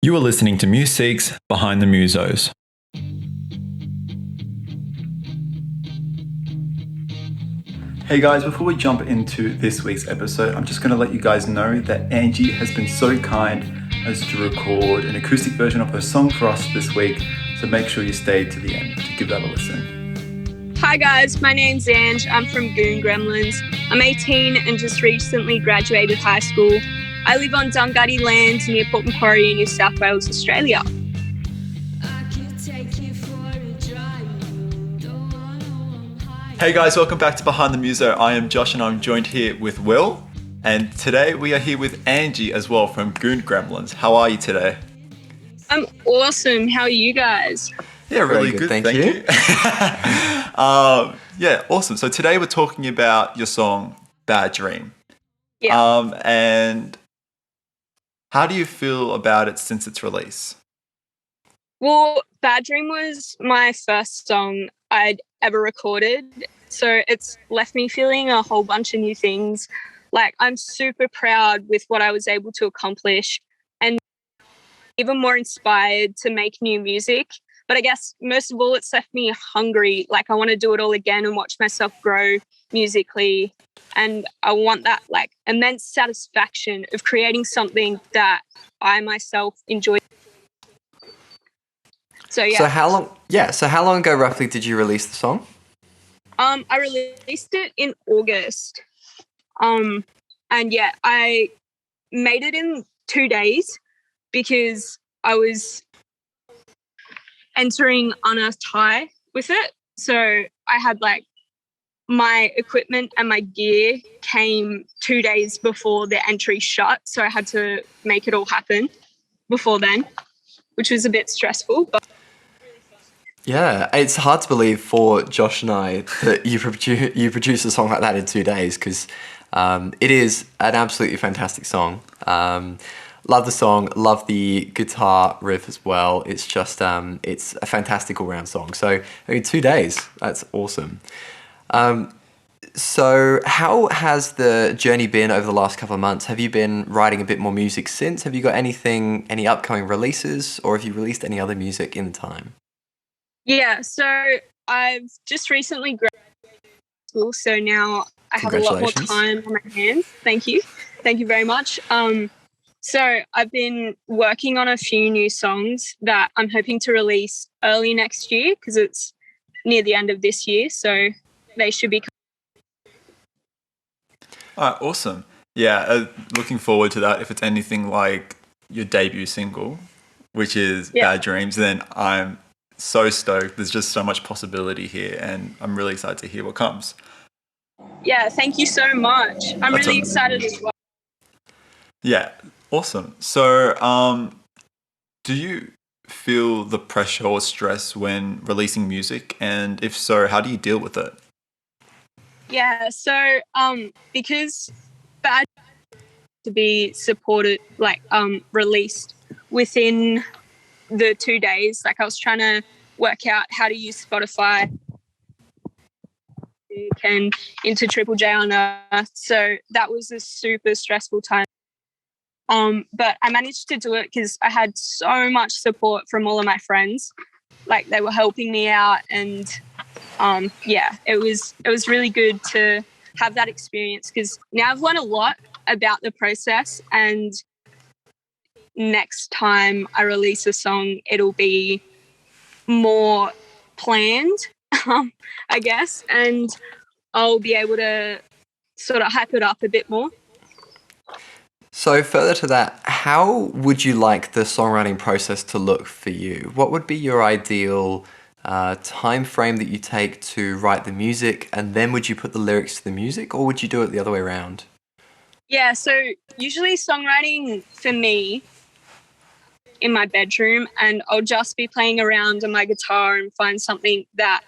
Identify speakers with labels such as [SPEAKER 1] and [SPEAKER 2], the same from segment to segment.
[SPEAKER 1] You are listening to Museek's Behind the MUSOs. Hey guys, before we jump into this week's episode, I'm just going to let you guys know that Angie has been so kind as to record an acoustic version of her song for us this week, so make sure you stay to the end to give that a listen.
[SPEAKER 2] Hi guys, my name's Ange. I'm from Goon Gremlins. I'm 18 and just recently graduated high school. I live on Dungutty land near Port Macquarie in New South Wales, Australia.
[SPEAKER 1] Hey guys, welcome back to Behind the MUSO. I am Josh and I'm joined here with Will. And today we are here with Angie as well from Goon Gremlins. How are you today?
[SPEAKER 2] I'm awesome. How are you guys?
[SPEAKER 1] Yeah, really good. Thank you. Yeah, awesome. So today we're talking about your song, Bad Dream.
[SPEAKER 2] Yeah.
[SPEAKER 1] And how do you feel about it since its release?
[SPEAKER 2] Well, Bad Dream was my first song I'd ever recorded. So it's left me feeling a whole bunch of new things. Like, I'm super proud with what I was able to accomplish and even more inspired to make new music. But I guess most of all, it's left me hungry. Like, I want to do it all again and watch myself grow musically. And I want that like immense satisfaction of creating something that I myself enjoy. So yeah.
[SPEAKER 3] So how long ago roughly did you release the song?
[SPEAKER 2] I released it in August. And yeah, I made it in 2 days because I was entering Unearthed high with it. So I had like my equipment and my gear came 2 days before the entry shut. So I had to make it all happen before then, which was a bit stressful, but
[SPEAKER 3] Yeah, it's hard to believe for Josh and I that you produce a song like that in 2 days because it is an absolutely fantastic song. Love the song, love the guitar riff as well. It's just it's a fantastic all-round song. So I mean, 2 days, that's awesome. So how has the journey been over the last couple of months? Have you been writing a bit more music since? Have you got any upcoming releases, or have you released any other music in the time?
[SPEAKER 2] yeah, so I've just recently graduated school, so now I have a lot more time on my hands. Thank you very much. So I've been working on a few new songs that I'm hoping to release early next year because it's near the end of this year, so they should be.
[SPEAKER 1] All right, awesome. Yeah, looking forward to that. If it's anything like your debut single, which is Bad Dreams, then I'm so stoked. There's just so much possibility here and I'm really excited to hear what comes.
[SPEAKER 2] Yeah, thank you so much. I'm really excited as well.
[SPEAKER 1] Yeah, awesome. So do you feel the pressure or stress when releasing music? And if so, how do you deal with it?
[SPEAKER 2] Yeah, so because Bad to be supported, like released within the 2 days, like I was trying to work out how to use Spotify and into Triple J on Earth. So that was a super stressful time. But I managed to do it because I had so much support from all of my friends. Like, they were helping me out, and yeah, it was really good to have that experience because now I've learned a lot about the process, and next time I release a song, it'll be more planned, I guess, and I'll be able to sort of hype it up a bit more.
[SPEAKER 3] So further to that, how would you like the songwriting process to look for you? What would be your ideal time frame that you take to write the music, and then would you put the lyrics to the music, or would you do it the other way around?
[SPEAKER 2] Yeah, so usually songwriting for me in my bedroom, and I'll just be playing around on my guitar and find something that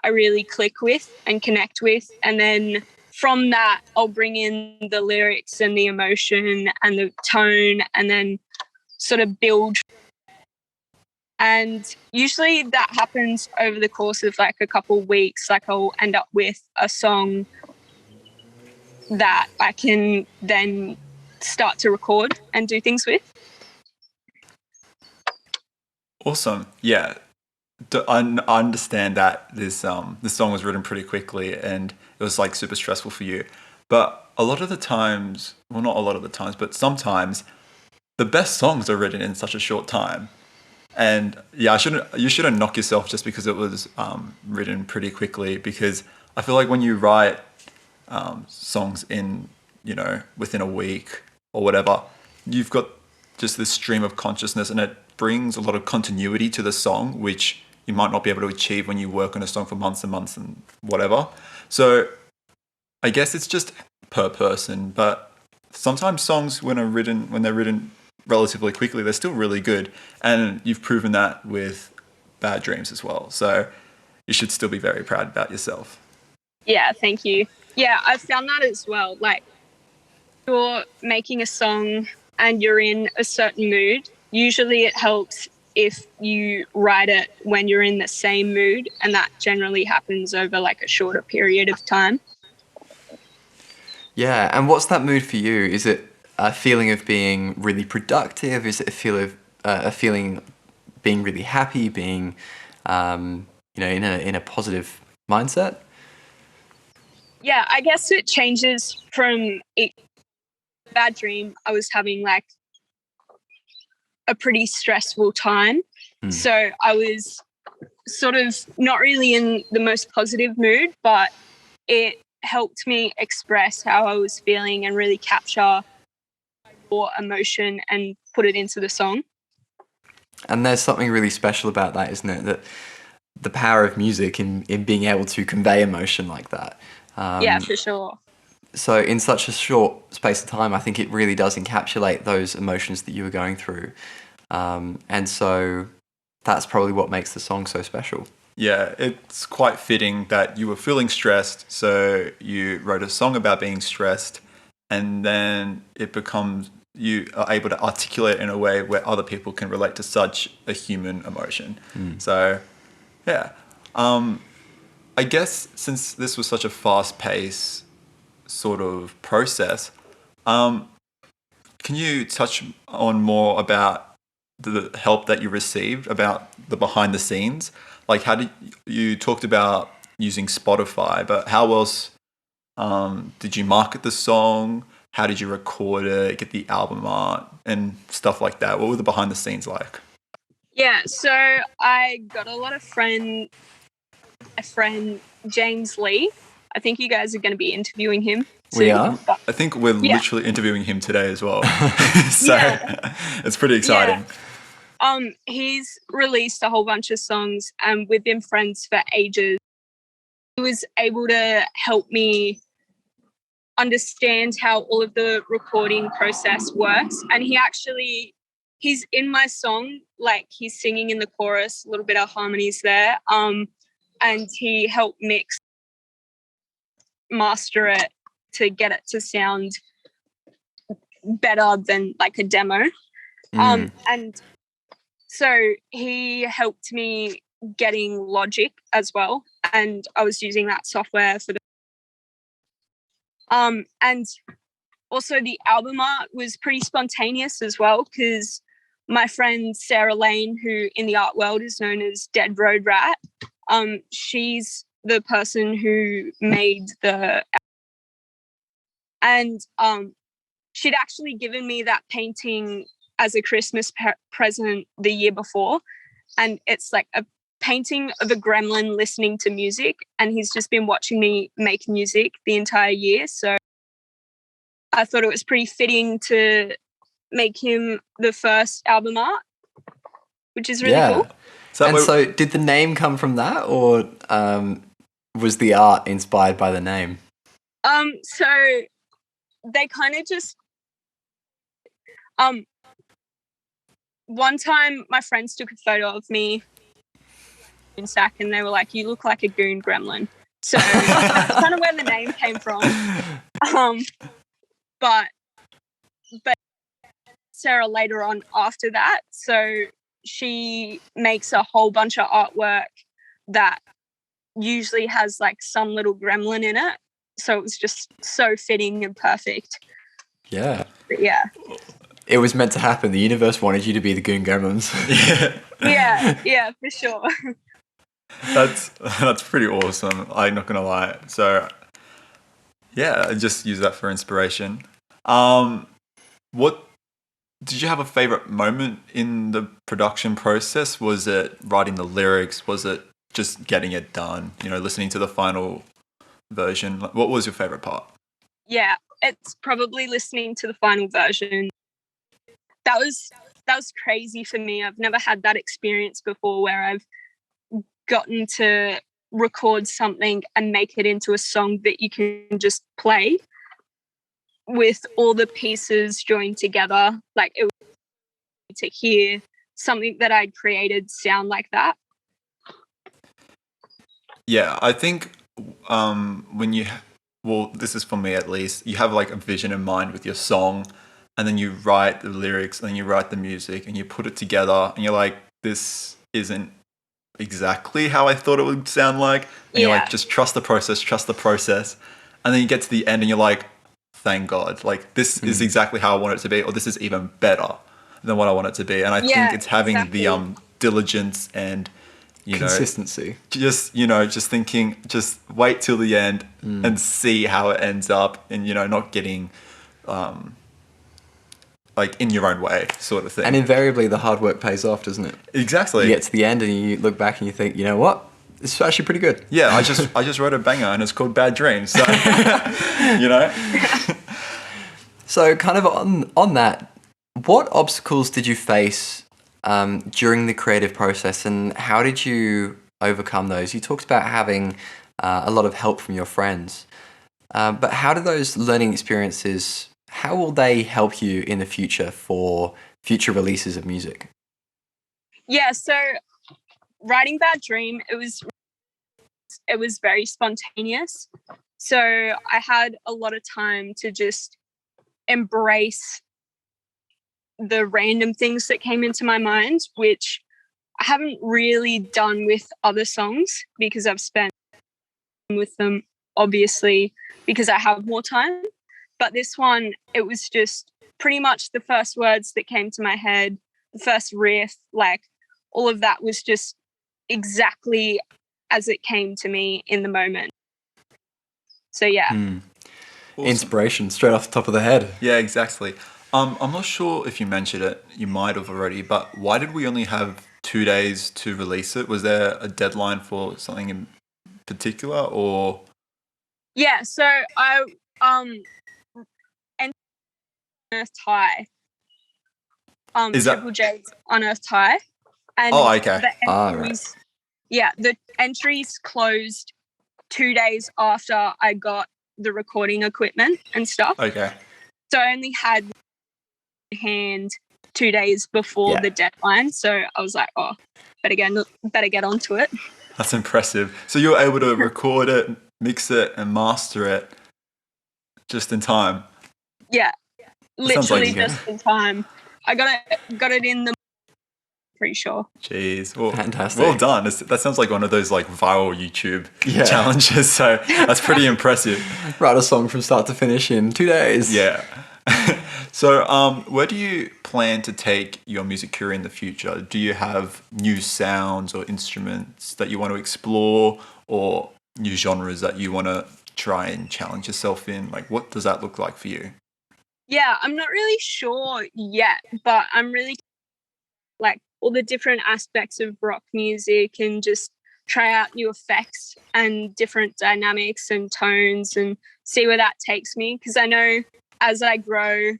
[SPEAKER 2] I really click with and connect with, and then from that I'll bring in the lyrics and the emotion and the tone and then sort of build. And usually that happens over the course of like a couple of weeks. Like, I'll end up with a song that I can then start to record and do things with.
[SPEAKER 1] Awesome. Yeah. I understand that this song was written pretty quickly and it was like super stressful for you. But a lot of the times, well, not a lot of the times, but sometimes the best songs are written in such a short time. And yeah, you shouldn't knock yourself just because it was written pretty quickly, because I feel like when you write songs in, within a week or whatever, you've got just this stream of consciousness and it brings a lot of continuity to the song, which you might not be able to achieve when you work on a song for months and months and whatever. So I guess it's just per person, but sometimes songs when they're written relatively quickly, they're still really good. And you've proven that with Bad Dreams as well. So you should still be very proud about yourself.
[SPEAKER 2] Yeah, thank you. Yeah, I've found that as well. Like, you're making a song and you're in a certain mood, usually it helps if you write it when you're in the same mood, and that generally happens over like a shorter period of time.
[SPEAKER 3] Yeah, and what's that mood for you? Is it a feeling of being really productive? Is it a feeling being really happy, being in a positive mindset?
[SPEAKER 2] Yeah, I guess it changes from each Bad Dream. I was having like a pretty stressful time. So I was sort of not really in the most positive mood, but it helped me express how I was feeling and really capture raw emotion and put it into the song.
[SPEAKER 3] And there's something really special about that, isn't it? That the power of music in being able to convey emotion like that.
[SPEAKER 2] Yeah, for sure.
[SPEAKER 3] So in such a short space of time, I think it really does encapsulate those emotions that you were going through. And so that's probably what makes the song so special.
[SPEAKER 1] Yeah, it's quite fitting that you were feeling stressed, so you wrote a song about being stressed, and then you are able to articulate in a way where other people can relate to such a human emotion. So, yeah. I guess since this was such a fast-paced sort of process, can you touch on more about the help that you received, about the behind the scenes? Like, you talked about using Spotify, but how else did you market the song? How did you record it, get the album art and stuff like that? What were the behind the scenes like?
[SPEAKER 2] Yeah, so I got a lot of my friend James Lee. I think you guys are going to be interviewing him soon.
[SPEAKER 3] We are?
[SPEAKER 1] I think we're literally interviewing him today as well. So it's pretty exciting.
[SPEAKER 2] Yeah. He's released a whole bunch of songs and we've been friends for ages. He was able to help me understand how all of the recording process works. And he's in my song, like he's singing in the chorus, a little bit of harmonies there. And he helped master it to get it to sound better than like a demo. And so he helped me getting Logic as well, and I was using that software for the and also the album art was pretty spontaneous as well, because my friend Sarah Lane, who in the art world is known as Dead Road Rat, she's the person who made the, and she'd actually given me that painting as a Christmas present the year before, and it's like a painting of a gremlin listening to music, and he's just been watching me make music the entire year. So I thought it was pretty fitting to make him the first album art, which is really cool.
[SPEAKER 3] So did the name come from that, or was the art inspired by the name?
[SPEAKER 2] So they kind of just one time my friends took a photo of me in sack and they were like, "You look like a Goon Gremlin." So that's kind of where the name came from. But Sarah later on after that, so she makes a whole bunch of artwork that usually has like some little gremlin in it. So it was just so fitting and perfect.
[SPEAKER 3] Yeah.
[SPEAKER 2] But yeah.
[SPEAKER 3] it was meant to happen. The universe wanted you to be the Goon Gremlins.
[SPEAKER 2] Yeah, for sure.
[SPEAKER 1] That's pretty awesome. I'm not gonna lie. So yeah, I just use that for inspiration. What did you have a favorite moment in the production process? Was it writing the lyrics? Was it just getting it done? Listening to the final version. What was your favorite part?
[SPEAKER 2] Yeah, it's probably listening to the final version. That was crazy for me. I've never had that experience before where I've gotten to record something and make it into a song that you can just play with all the pieces joined together. Like, it was to hear something that I'd created sound like that.
[SPEAKER 1] Yeah, I think this is for me at least, you have like a vision in mind with your song, and then you write the lyrics, and then you write the music, and you put it together, and you're like, this isn't exactly how I thought it would sound like. And you're like, just trust the process. And then you get to the end and you're like, thank God, like this is exactly how I want it to be, or this is even better than what I want it to be. And I think it's having the diligence and
[SPEAKER 3] consistency.
[SPEAKER 1] Just thinking, just wait till the end and see how it ends up, and not getting like in your own way, sort of thing.
[SPEAKER 3] And invariably, the hard work pays off, doesn't it?
[SPEAKER 1] Exactly.
[SPEAKER 3] You get to the end and you look back and you think, you know what? It's actually pretty good.
[SPEAKER 1] Yeah, I just wrote a banger and it's called Bad Dreams. So,
[SPEAKER 3] So kind of on that, what obstacles did you face during the creative process, and how did you overcome those? You talked about having a lot of help from your friends, but how do those learning experiences, how will they help you in the future for future releases of music?
[SPEAKER 2] Yeah, so writing Bad Dream, it was very spontaneous. So I had a lot of time to just embrace the random things that came into my mind, which I haven't really done with other songs because I've spent with them, obviously, because I have more time. But this one, it was just pretty much the first words that came to my head, the first riff, like all of that was just exactly as it came to me in the moment. So yeah.
[SPEAKER 1] Awesome.
[SPEAKER 3] Inspiration straight off the top of the head.
[SPEAKER 1] Yeah, exactly. I'm not sure if you mentioned it, you might have already, but why did we only have 2 days to release it? Was there a deadline for something in particular, or?
[SPEAKER 2] Yeah, so I Unearthed High.
[SPEAKER 1] Is that
[SPEAKER 2] Triple J's Unearthed High. And
[SPEAKER 1] okay.
[SPEAKER 2] The entries closed 2 days after I got the recording equipment and stuff.
[SPEAKER 1] Okay.
[SPEAKER 2] So I only had in hand 2 days before the deadline. So I was like, better get onto it.
[SPEAKER 1] That's impressive. So you were able to record it, mix it, and master it just in time.
[SPEAKER 2] Yeah, literally just in time. I got it in the. Pretty sure.
[SPEAKER 1] Jeez, well,
[SPEAKER 3] fantastic.
[SPEAKER 1] Well done. That sounds like one of those like viral YouTube challenges. So that's pretty impressive.
[SPEAKER 3] Write a song from start to finish in 2 days.
[SPEAKER 1] Yeah. So, where do you plan to take your music career in the future? Do you have new sounds or instruments that you want to explore, or new genres that you want to try and challenge yourself in? Like, what does that look like for you?
[SPEAKER 2] Yeah, I'm not really sure yet, but I'm really like all the different aspects of rock music and just try out new effects and different dynamics and tones and see where that takes me. Because I know as I grow,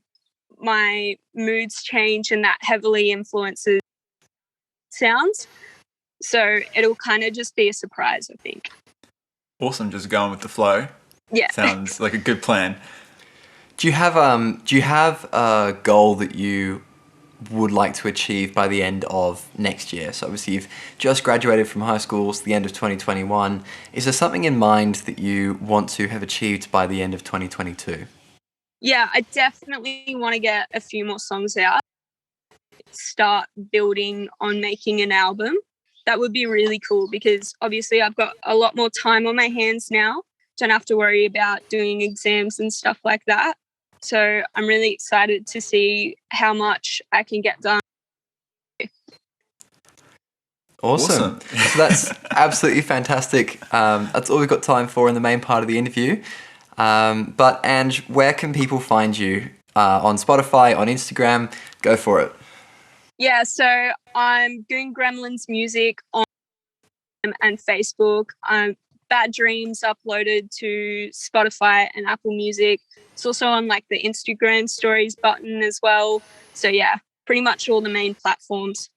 [SPEAKER 2] my moods change and that heavily influences sounds. So it'll kind of just be a surprise, I think.
[SPEAKER 1] Awesome, just going with the flow.
[SPEAKER 2] Yeah.
[SPEAKER 1] Sounds like a good plan.
[SPEAKER 3] Do you have a goal that you would like to achieve by the end of next year? So obviously you've just graduated from high school, it's the end of 2021. Is there something in mind that you want to have achieved by the end of 2022?
[SPEAKER 2] Yeah, I definitely want to get a few more songs out. Start building on making an album. That would be really cool because obviously I've got a lot more time on my hands now. Don't have to worry about doing exams and stuff like that. So I'm really excited to see how much I can get done.
[SPEAKER 3] Awesome. So that's absolutely fantastic. That's all we've got time for in the main part of the interview. But Ange, where can people find you? On Spotify, on Instagram? Go for it.
[SPEAKER 2] Yeah, so I'm Goon Gremlins Music on and Facebook. Bad Dreams uploaded to Spotify and Apple Music. It's also on like the Instagram stories button as well. So yeah, pretty much all the main platforms.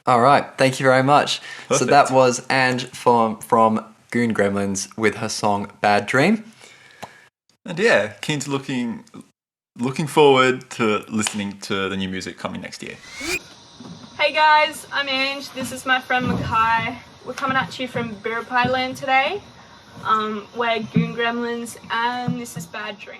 [SPEAKER 3] All right, thank you very much.
[SPEAKER 1] Perfect.
[SPEAKER 3] So that was Ange from Goon Gremlins with her song Bad Dream.
[SPEAKER 1] And yeah, keen to looking forward to listening to the new music coming next year.
[SPEAKER 2] Hey guys, I'm Ange. This is my friend Mackay. We're coming at you from Biripi Land today. We're Goon Gremlins and this is Bad Dream.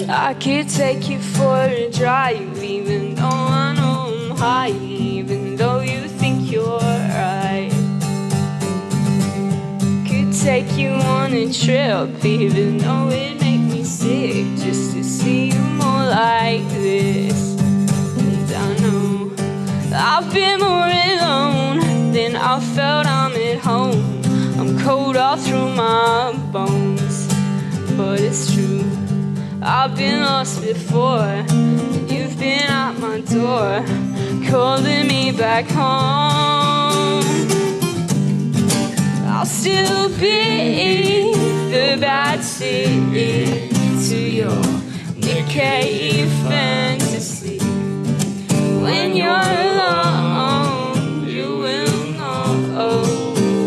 [SPEAKER 4] I could take you for a drive, even though I know I'm high, even though you think you're right. Could take you on a trip, even though it make me sick, just to see you more like this. And I know I've been more alone than I felt I'm at home. I'm cold all through my bones, but it's true, I've been lost before. You've been at my door, calling me back home. I'll still be the bad seed to your decayed fantasy. When you're alone, you will know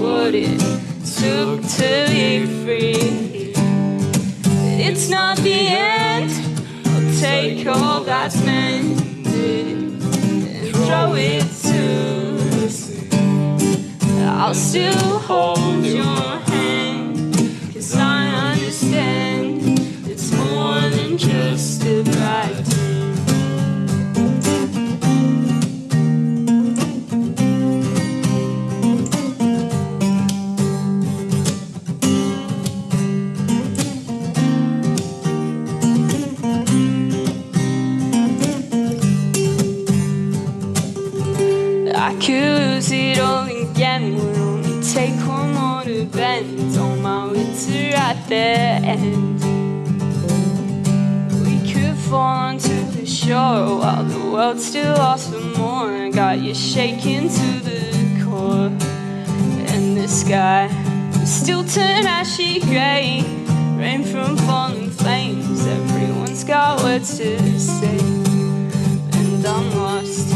[SPEAKER 4] what it took to be free. It's not the end. I'll take all that's mended and throw it to the sea. I'll still hold your hand, 'cause I understand it's more than just a bad dream. I could lose it all again, would only take one more to bend on my winter at the end. We could fall onto the shore while the world still asks for more. Got you shaking to the core, and the sky will still turn ashy grey. Rain from falling flames, everyone's got words to say. And I'm lost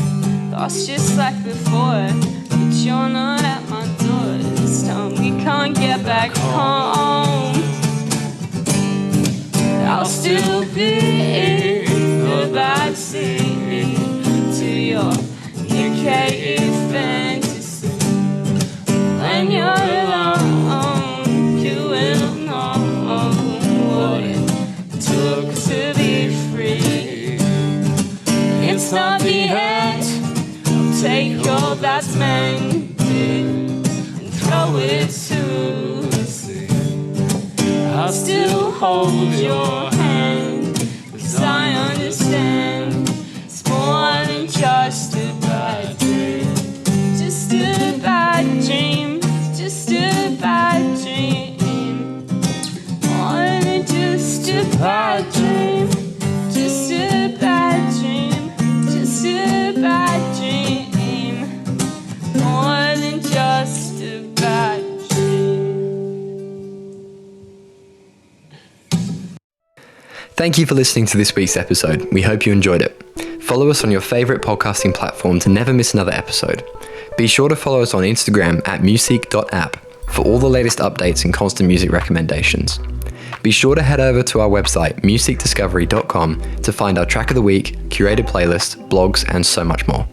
[SPEAKER 4] just like before, but you're not at my door. This time we can't get back home. I'll still be the bad seed to your decayed fantasy. When you're alone, you will know what it took to be free. It's not the end. Take all that's mended and throw it to the sea. I'll still hold your hand, 'cause I understand it's more than just a bad dream. Just a bad dream, just a bad dream. More than just a bad dream, just a bad dream, just a bad dream. More than just a bad dream.
[SPEAKER 3] Thank you for listening to this week's episode. We hope you enjoyed it. Follow us on your favourite podcasting platform to never miss another episode. Be sure to follow us on Instagram at Museek.app for all the latest updates and constant music recommendations. Be sure to head over to our website, museekdiscovery.com, to find our track of the week, curated playlist, blogs, and so much more.